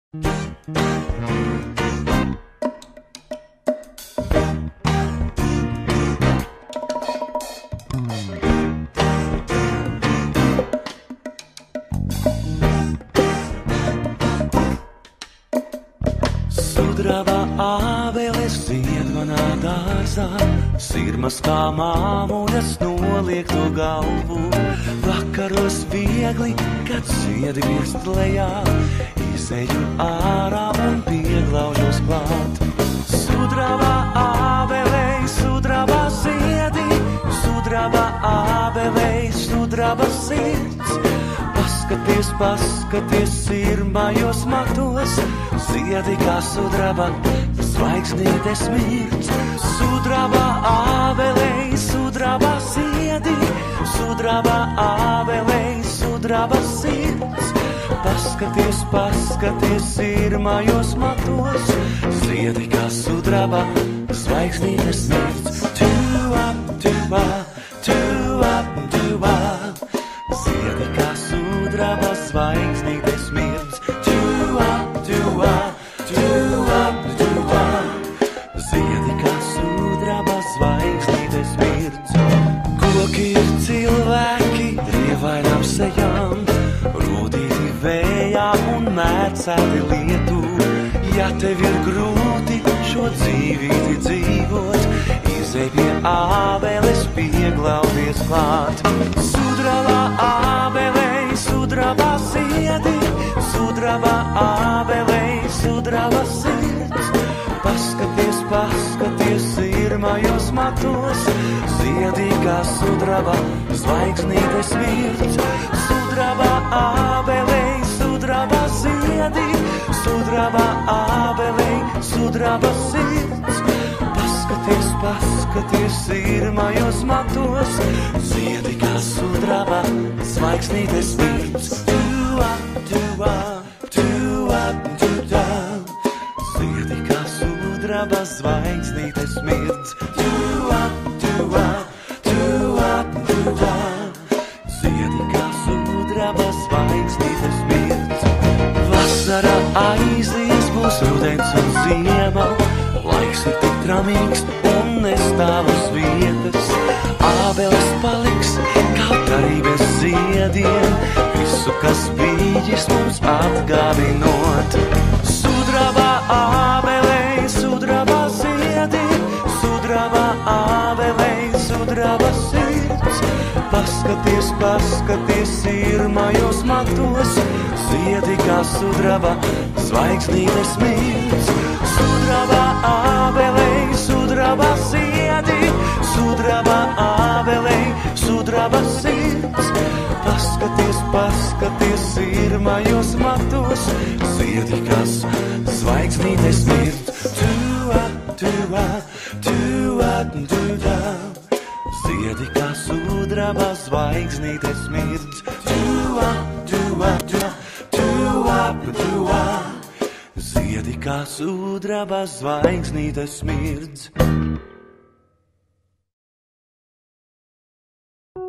Sudraba ābeles zied manā dārzā, sirmas kā māmuļas noliek to galvu. Vakaros viegli, kad ziedi virst lejā, izeju ārā un pieglaužos klāt. Sudraba ābelei, sudraba ziedi, sudraba ābelei, sudraba sirds. Paskaties, paskaties, sirmajos matos, ziedi kā sudraba, zvaigznītes mirds. Sudraba ābelei, sudraba ziedi, sudraba ābelei, sudraba sirds. Paskaties, paskaties, sirmajos matos, ziedi kā sudraba, zvaigznītes mirds. Tuva, tuva, tuva, tuva, ziedi kā sudraba, zvaigznītes mirds. Tuva, tuva, tuva, tuva, ziedi kā sudraba, zvaigznītes mirds. Koki ir cilvēki, rievainām sejām, rūtīti vējā un mērcēti lietu. Ja tev ir grūti šo dzīvīti dzīvot, izej pie ābeles, pieglaudies klāt. Sudraba ābelei, sudraba ziedi, sudraba ābelei, sudraba sirds. Paskaties, paskaties, sirmajos matos, ziedi kā sudraba, zvaigznītes mirds. Sudraba ābelei, sudraba ziedi, sudraba ābelei, sudraba sirds. Paskaties, paskaties, sirmajos matos, ziedi kā sudraba, zvaigznītes mirds. Tuva, tuva, tuva, tuva, ziedi kā sudraba, zvaigznītes mirds. Tuva, tuva, tuva, tuva, ziedi kā sudraba, zvaigznītes mirds. Vasara aizies, būs rudens un ziema, laiks ir tik tramīgs un nestāv uz vietas. Ābeles paliks, kaut arī bez ziediem, visu, kas bijis mums atgādinot. Sudraba ābelei, sudraba ziedi, sudraba ābelei, sudraba sirds. Paskaties, paskaties, sirmajos matos, ziedi kā sudraba, zvaigznītes mirds. Sudraba ābelei, sudraba ziedi, sudraba ābelei, sudraba sirds. Paskaties, paskaties, sirmajos matos, ziedi kā zvaigznītes mirds. Tuva, tuva, tuva, tuva, ziedi kā sudraba, zvaigznītes mirds. Tuva, tuva, tuva, tuva, tuva, ziedi kā sudraba, zvaigznītes mirds.